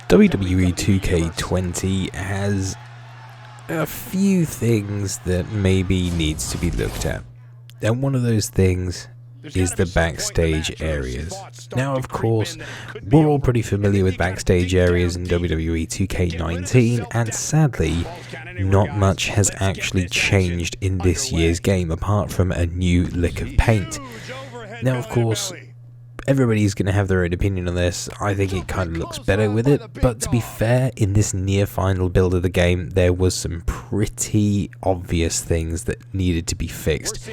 WWE 2K20 has a few things that maybe needs to be looked at, and one of those things is the backstage areas. Now, of course, we're all pretty familiar with backstage areas in WWE 2K19, and sadly, not much has actually changed in this year's game apart from a new lick of paint. Now, of course, everybody's going to have their own opinion on this. I think it kind of looks better with it, but to be fair, in this near final build of the game, there was some pretty obvious things that needed to be fixed.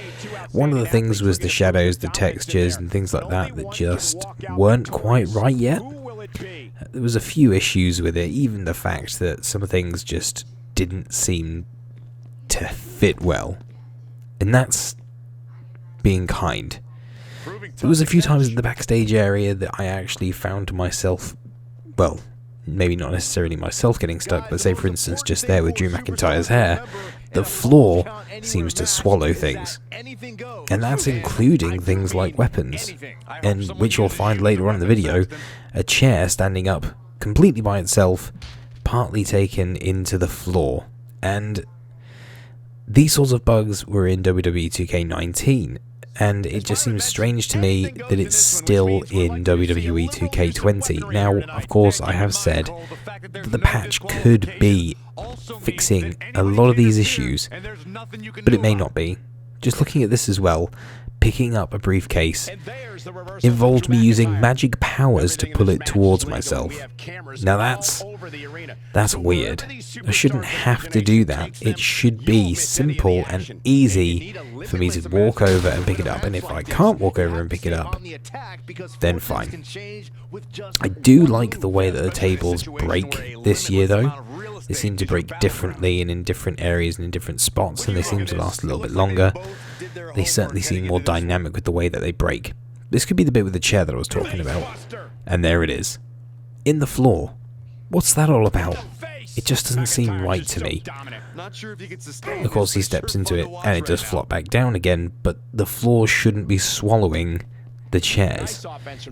One of the things was the shadows, the textures, and things like that just weren't quite right yet. There was a few issues with it, even the fact that some things just didn't seem to fit well. And that's being kind. There was a few times in the backstage area that I actually found myself, well, maybe not necessarily myself getting stuck, but say for instance just there with Drew McIntyre's hair, the floor seems to swallow things. And that's including things like weapons, and which you'll find later on in the video, a chair standing up completely by itself, partly taken into the floor. And these sorts of bugs were in WWE 2K19. And it just seems strange to me that it's still in WWE 2K20. Now, of course, I have said that the patch could be fixing a lot of these issues, but it may not be. Just looking at this as well, picking up a briefcase involved me using magic powers to pull it towards myself. Now that's weird. I shouldn't have to do that. It should be simple and easy for me to walk over and pick it up, and if I can't walk over and pick it up, then fine. I do like the way that the tables break this year though. They seem to break differently and in different areas and in different spots, and they seem to last a little bit longer. They certainly seem more dynamic with the way that they break. This could be the bit with the chair that I was talking about. And there it is. In the floor. What's that all about? It just doesn't seem right to me. Of course, he steps into it and it does flop back down again, but the floor shouldn't be swallowing the chairs.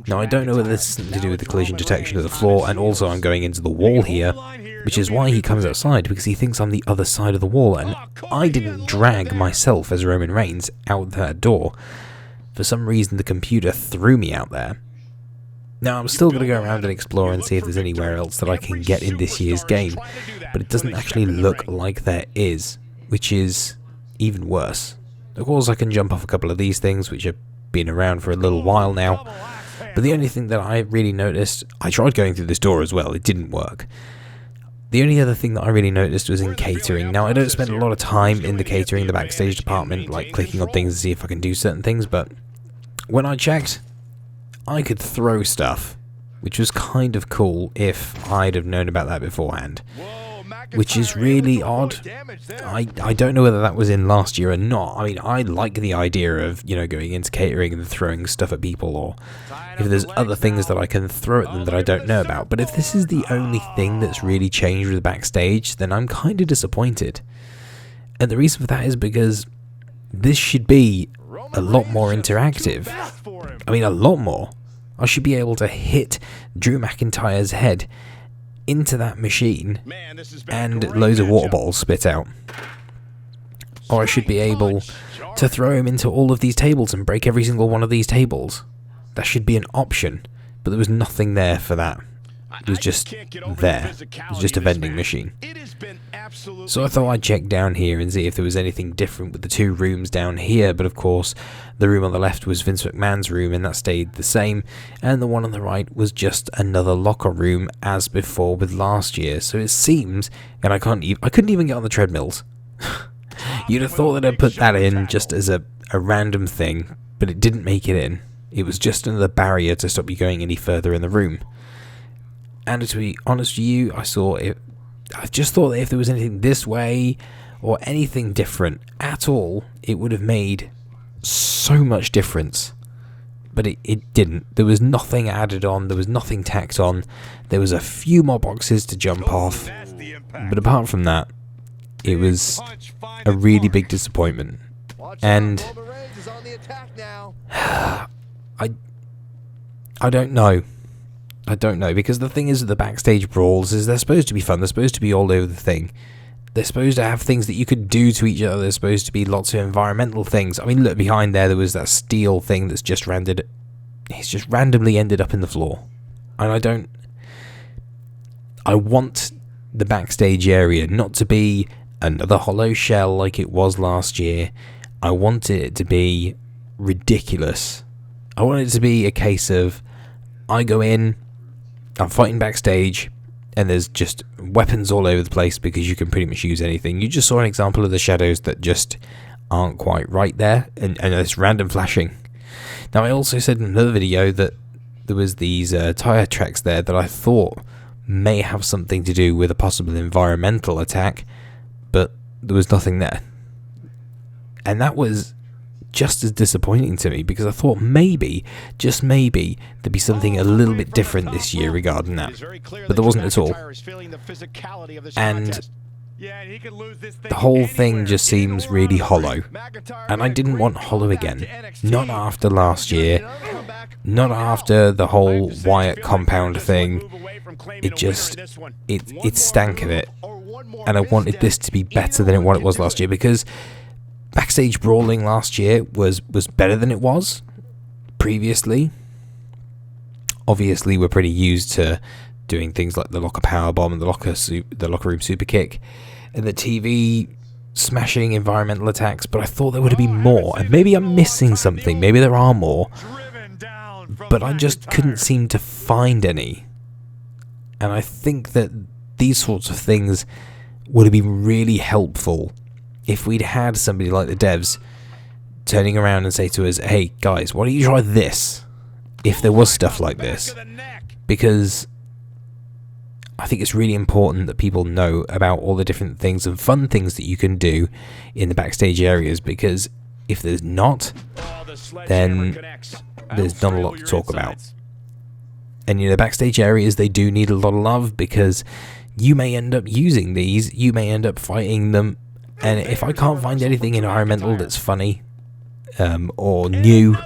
Now, I don't know whether this is something to do with the collision detection of the floor, and also I'm going into the wall here, which is why he comes outside, because he thinks I'm the other side of the wall, and I didn't drag myself as Roman Reigns out that door. For some reason, the computer threw me out there. Now, I'm still going to go around and explore and see if there's anywhere else that I can get in this year's game, but it doesn't actually look like there is, which is even worse. Of course, I can jump off a couple of these things, which have been around for a little while now, but the only thing that I really noticed, I tried going through this door as well, it didn't work. The only other thing that I really noticed was in catering. Now, I don't spend a lot of time in the catering, the backstage department, like clicking on things to see if I can do certain things, but when I checked, I could throw stuff, which was kind of cool if I'd have known about that beforehand. Which is really odd. I don't know whether that was in last year or not. I mean, I like the idea of, going into catering and throwing stuff at people, or if there's other things that I can throw at them that I don't know about. But if this is the only thing that's really changed with Backstage, then I'm kind of disappointed. And the reason for that is because this should be a lot more interactive. I mean, a lot more. I should be able to hit Drew McIntyre's head into that machine and loads of water bottles spit out. Or I should be able to throw him into all of these tables and break every single one of these tables. That should be an option, but there was nothing there for that. It was just there. It was just a vending machine. So I thought I'd check down here and see if there was anything different with the two rooms down here, but of course the room on the left was Vince McMahon's room and that stayed the same, and the one on the right was just another locker room as before with last year. So it seems, and I couldn't even get on the treadmills. You'd have thought that I'd put that in just as a random thing, but it didn't make it in. It was just another barrier to stop you going any further in the room. And to be honest with you, I just thought that if there was anything this way or anything different at all, it would have made so much difference. But it didn't. There was nothing added on. There was nothing tacked on. There was a few more boxes to jump off. But apart from that, it was a really big disappointment. And I don't know. I don't know, because the thing is with the Backstage Brawls is they're supposed to be fun, they're supposed to be all over the thing. They're supposed to have things that you could do to each other, there's supposed to be lots of environmental things. I mean, look, behind there was that steel thing that's just it's just randomly ended up in the floor. And I want the backstage area not to be another hollow shell like it was last year. I want it to be ridiculous. I want it to be a case of, I go in, I'm fighting backstage, and there's just weapons all over the place because you can pretty much use anything. You just saw an example of the shadows that just aren't quite right there, and it's random flashing. Now, I also said in another video that there was these tire tracks there that I thought may have something to do with a possible environmental attack, but there was nothing there. And that was just as disappointing to me, because I thought maybe, just maybe, there'd be something a little bit different this year regarding that. But there wasn't at all. And the whole thing just seems really hollow. And I didn't want hollow again. Not after last year. Not after the whole Wyatt compound thing. It stank of it. And I wanted this to be better than what it was last year, because Backstage Brawling last year was better than it was previously. Obviously, we're pretty used to doing things like the locker powerbomb and the locker room super kick and the TV smashing environmental attacks, but I thought there would be more, and maybe I'm missing something, maybe there are more, but I just couldn't seem to find any. And I think that these sorts of things would have been really helpful if we'd had somebody like the devs turning around and say to us, hey guys, why don't you try this, if there was stuff like this. Because I think it's really important that people know about all the different things and fun things that you can do in the backstage areas, because if there's not, then there's not a lot to talk about. And you know, backstage areas, they do need a lot of love, because you may end up using these, you may end up fighting them, and if I can't find anything environmental that's funny or new,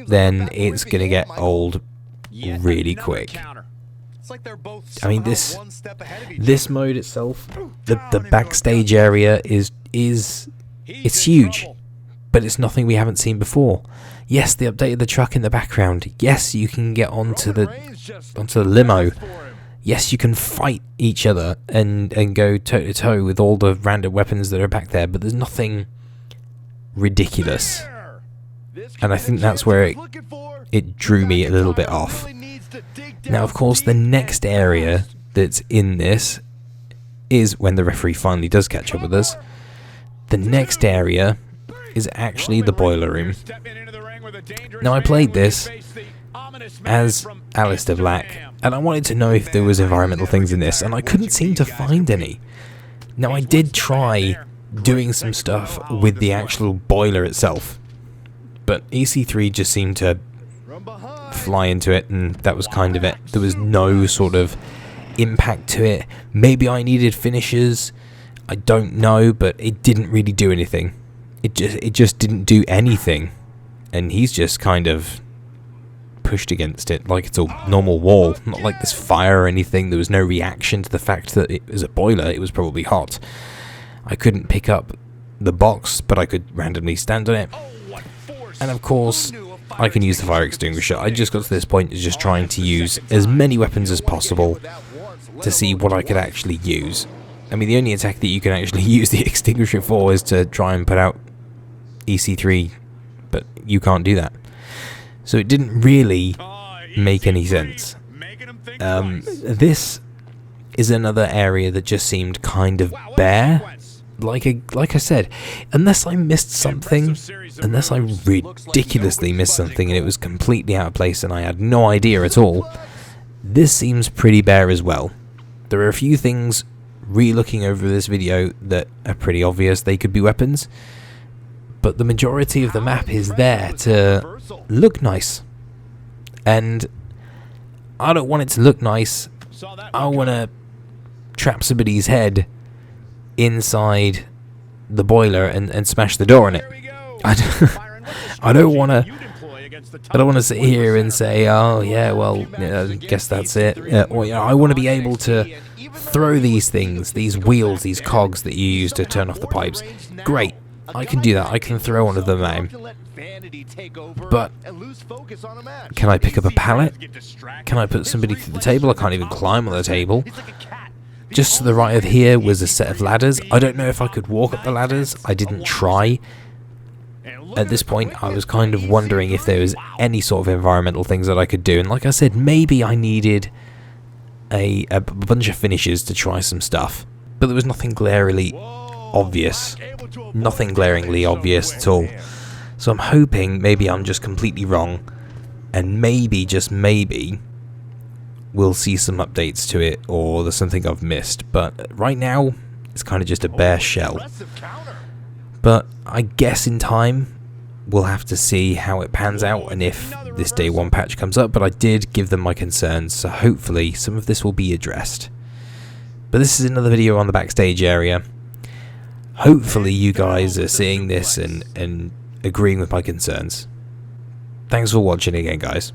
then it's going to get old really quick. I mean, this mode itself, the backstage area it's huge, but it's nothing we haven't seen before. Yes, they updated the truck in the background. Yes, you can get onto the limo. Yes, you can fight each other and go toe-to-toe with all the random weapons that are back there, but there's nothing ridiculous. And I think that's where it drew me a little bit off. Now, of course, the next area that's in this is when the referee finally does catch up with us. The next area is actually the boiler room. Now, I played this as Aleister Black, and I wanted to know if there was environmental things in this, and I couldn't seem to find any. Now, I did try doing some stuff with the actual boiler itself, but EC3 just seemed to fly into it, and that was kind of it. There was no sort of impact to it. Maybe I needed finishers, I don't know, but it didn't really do anything. It just didn't do anything, and he's just kind of pushed against it like it's a normal wall, not like there's fire or anything. There was no reaction to the fact that it was a boiler. It was probably hot. I couldn't pick up the box, but I could randomly stand on it, and of course I can use the fire extinguisher. I just got to this point of just trying to use as many weapons as possible to see what I could actually use. I mean, the only attack that you can actually use the extinguisher for is to try and put out EC3, but you can't do that. So it didn't really make any sense. This is another area that just seemed kind of bare. Like I said, unless I missed something, unless I ridiculously missed something and it was completely out of place and I had no idea at all, this seems pretty bare as well. There are a few things, re-looking over this video, that are pretty obvious they could be weapons, but the majority of the map is there to look nice, and I don't want it to look nice. I want to trap somebody's head inside the boiler and smash the door on it. I don't want to I don't want to sit here and say, oh yeah, well, guess that's it. Or, I want to be able to throw these things, these wheels, these cogs that you use to turn off the pipes. Great, I can do that. I can throw one of them out. But can I pick up a pallet? Can I put somebody through the table? I can't even climb on the table. Just to the right of here was a set of ladders. I don't know if I could walk up the ladders. I didn't try. At this point, I was kind of wondering if there was any sort of environmental things that I could do. And like I said, maybe I needed a bunch of finishes to try some stuff. But there was nothing glaringly obvious. Nothing glaringly obvious at all. So I'm hoping maybe I'm just completely wrong. And maybe, just maybe, we'll see some updates to it, or there's something I've missed. But right now, it's kind of just a bare shell. But I guess in time, we'll have to see how it pans out and if this day one patch comes up. But I did give them my concerns, so hopefully some of this will be addressed. But this is another video on the backstage area. Hopefully you guys are seeing this and agreeing with my concerns. Thanks for watching again, guys.